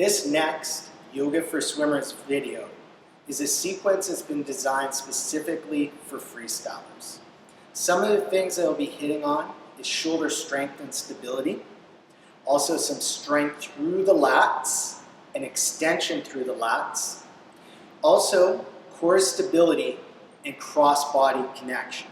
This next Yoga for Swimmers video is a sequence that's been designed specifically for freestylers. Some of the things that I'll be hitting on is shoulder strength and stability, also some strength through the lats and extension through the lats, also core stability and cross-body connection.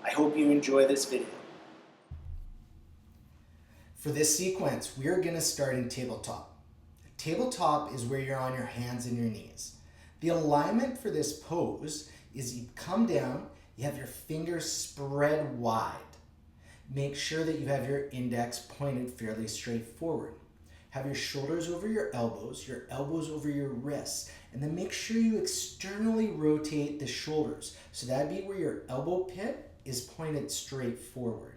I hope you enjoy this video. For this sequence, we are going to start in tabletop. Tabletop is where you're on your hands and your knees. The alignment for this pose is you come down, you have your fingers spread wide. Make sure that you have your index pointed fairly straight forward. Have your shoulders over your elbows over your wrists, and then make sure you externally rotate the shoulders. So that'd be where your elbow pit is pointed straight forward.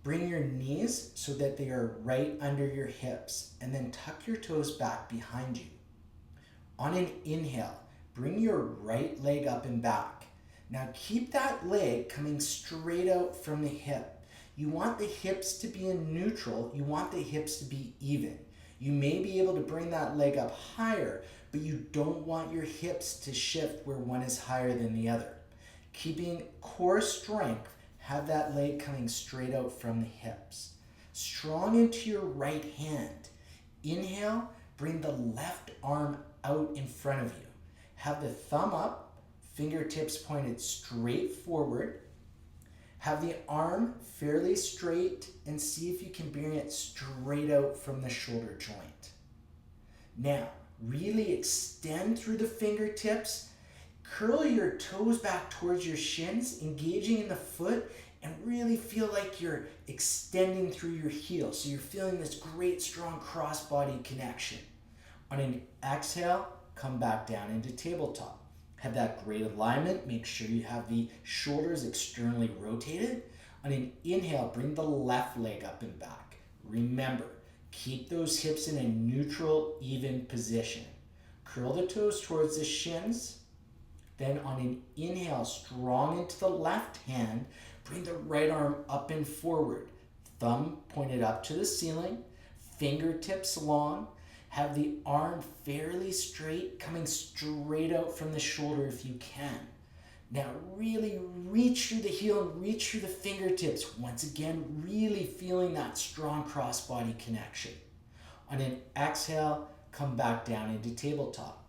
Bring your knees so that they are right under your hips, and then tuck your toes back behind you. On an inhale, bring your right leg up and back. Now keep that leg coming straight out from the hip. You want the hips to be in neutral. You want the hips to be even. You may be able to bring that leg up higher, but you don't want your hips to shift where one is higher than the other. Keeping core strength, have that leg coming straight out from the hips. Strong into your right hand. Inhale, bring the left arm out in front of you. Have the thumb up, fingertips pointed straight forward. Have the arm fairly straight and see if you can bring it straight out from the shoulder joint. Now, really extend through the fingertips. Curl your toes back towards your shins, engaging in the foot, and really feel like you're extending through your heels. So you're feeling this great, strong cross-body connection. On an exhale, come back down into tabletop. Have that great alignment. Make sure you have the shoulders externally rotated. On an inhale, bring the left leg up and back. Remember, keep those hips in a neutral, even position. Curl the toes towards the shins. Then on an inhale, strong into the left hand, bring the right arm up and forward. Thumb pointed up to the ceiling, fingertips long. Have the arm fairly straight, coming straight out from the shoulder if you can. Now really reach through the heel and reach through the fingertips. Once again, really feeling that strong cross-body connection. On an exhale, come back down into tabletop.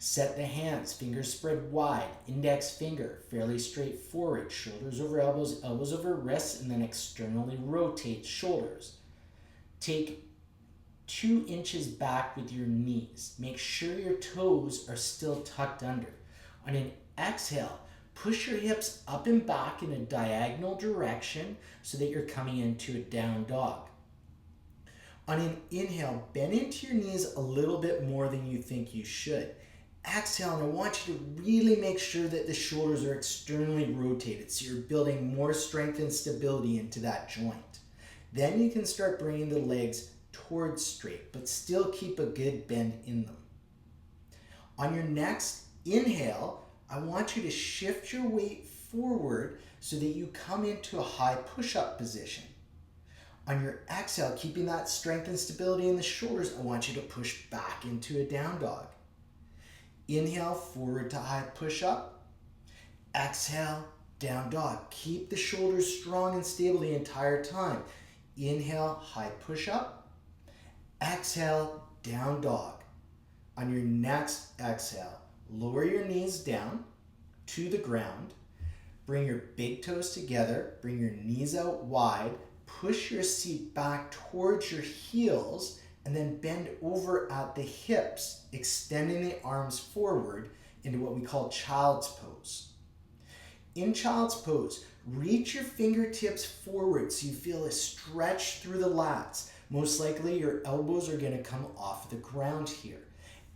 Set the hands, fingers spread wide, index finger fairly straight forward, shoulders over elbows, elbows over wrists, and then externally rotate shoulders. Take 2 inches back with your knees. Make sure your toes are still tucked under. On an exhale, push your hips up and back in a diagonal direction so that you're coming into a down dog. On an inhale, bend into your knees a little bit more than you think you should. Exhale, and I want you to really make sure that the shoulders are externally rotated so you're building more strength and stability into that joint. Then you can start bringing the legs towards straight, but still keep a good bend in them. On your next inhale, I want you to shift your weight forward so that you come into a high push-up position. On your exhale, keeping that strength and stability in the shoulders, I want you to push back into a down dog. Inhale, forward to high push-up. Exhale, down dog. Keep the shoulders strong and stable the entire time. Inhale, high push-up. Exhale, down dog. On your next exhale, lower your knees down to the ground. Bring your big toes together. Bring your knees out wide. Push your seat back towards your heels, and then bend over at the hips, extending the arms forward into what we call child's pose. In child's pose, reach your fingertips forward so you feel a stretch through the lats. Most likely your elbows are going to come off the ground here.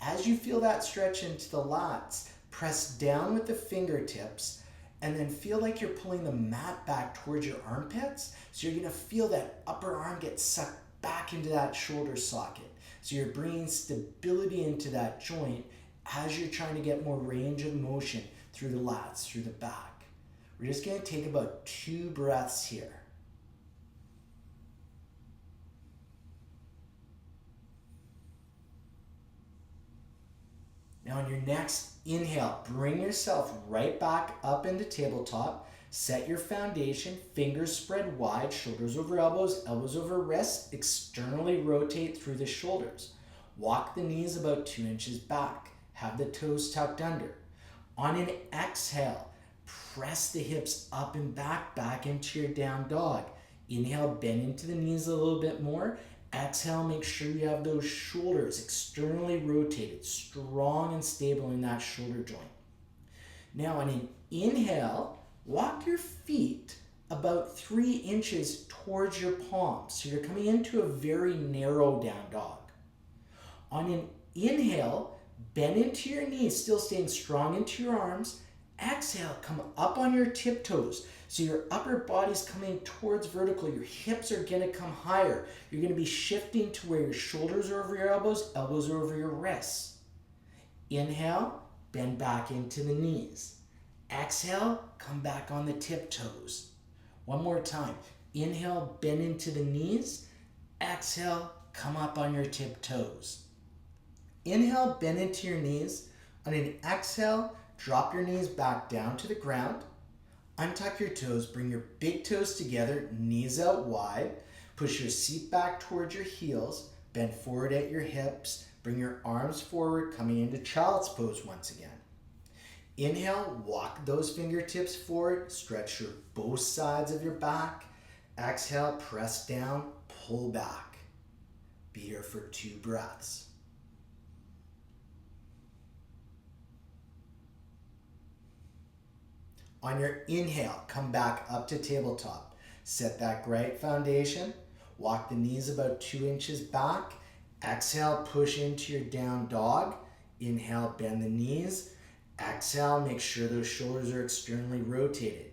As you feel that stretch into the lats, press down with the fingertips and then feel like you're pulling the mat back towards your armpits. So you're going to feel that upper arm get sucked back into that shoulder socket. So you're bringing stability into that joint as you're trying to get more range of motion through the lats, through the back. We're just going to take about 2 breaths here. Now on your next inhale, bring yourself right back up into tabletop. Set your foundation, fingers spread wide, shoulders over elbows, elbows over wrists. Externally rotate through the shoulders. Walk the knees about 2 inches back. Have the toes tucked under. On an exhale, press the hips up and back into your down dog. Inhale, bend into the knees a little bit more. Exhale, make sure you have those shoulders externally rotated, strong and stable in that shoulder joint. Now on an inhale, walk your feet about 3 inches towards your palms. So you're coming into a very narrow down dog. On an inhale, bend into your knees, still staying strong into your arms. Exhale, come up on your tiptoes. So your upper body's coming towards vertical. Your hips are gonna come higher. You're gonna be shifting to where your shoulders are over your elbows are over your wrists. Inhale, bend back into the knees. Exhale, come back on the tiptoes. One more time. Inhale, bend into the knees. Exhale, come up on your tiptoes. Inhale, bend into your knees. On an exhale, drop your knees back down to the ground. Untuck your toes, bring your big toes together, knees out wide. Push your seat back towards your heels. Bend forward at your hips. Bring your arms forward, coming into child's pose once again. Inhale, walk those fingertips forward. Stretch your both sides of your back. Exhale, press down, pull back. Be here for 2 breaths. On your inhale, come back up to tabletop. Set that great foundation. Walk the knees about 2 inches back. Exhale, push into your down dog. Inhale, bend the knees. Exhale, make sure those shoulders are externally rotated.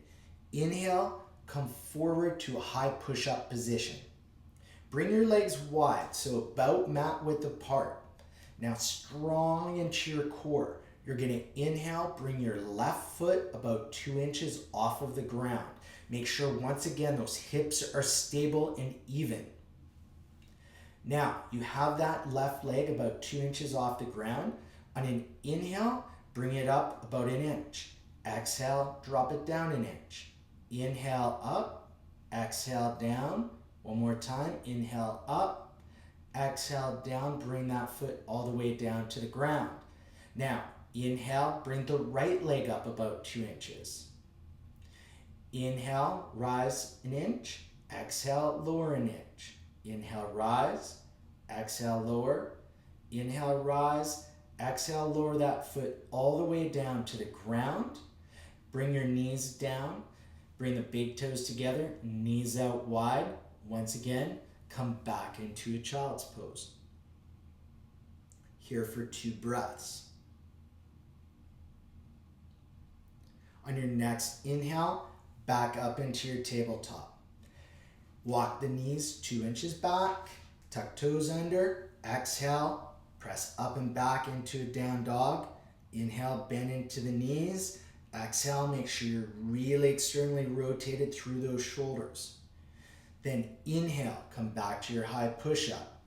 Inhale, come forward to a high push-up position. Bring your legs wide, so about mat width apart. Now strong into your core. You're gonna inhale, bring your left foot about 2 inches off of the ground. Make sure once again those hips are stable and even. Now, you have that left leg about 2 inches off the ground. On an inhale, bring it up about 1 inch. Exhale, drop it down 1 inch. Inhale up, exhale down. One more time, inhale up, exhale down, bring that foot all the way down to the ground. Now, inhale, bring the right leg up about 2 inches. Inhale, rise 1 inch. Exhale, lower 1 inch. Inhale, rise. Exhale, lower. Inhale, rise. Exhale, lower that foot all the way down to the ground. Bring your knees down. Bring the big toes together, knees out wide. Once again, come back into a child's pose. Here for 2 breaths. On your next inhale, back up into your tabletop. Walk the knees 2 inches back, tuck toes under. Exhale, press up and back into a down dog. Inhale, bend into the knees. Exhale, make sure you're really externally rotated through those shoulders. Then inhale, come back to your high push-up.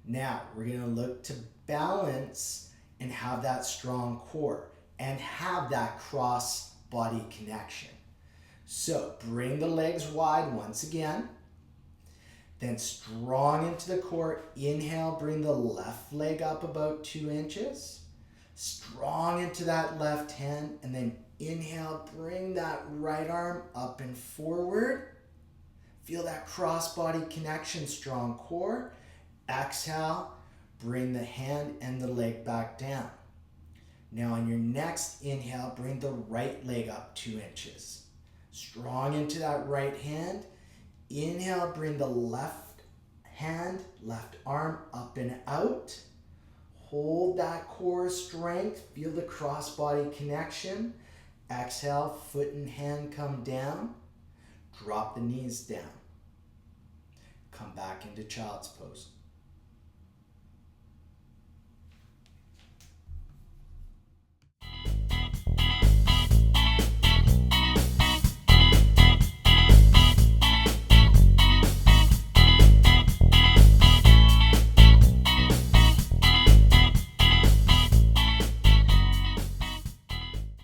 Now, we're gonna look to balance and have that strong core and have that cross body connection. So bring the legs wide once again. Then strong into the core. Inhale, bring the left leg up about 2 inches. Strong into that left hand. And then inhale, bring that right arm up and forward. Feel that cross body connection, strong core. Exhale, bring the hand and the leg back down. Now on your next inhale, bring the right leg up 2 inches. Strong into that right hand. Inhale, bring the left hand, left arm up and out. Hold that core strength. Feel the cross body connection. Exhale, foot and hand come down. Drop the knees down. Come back into child's pose.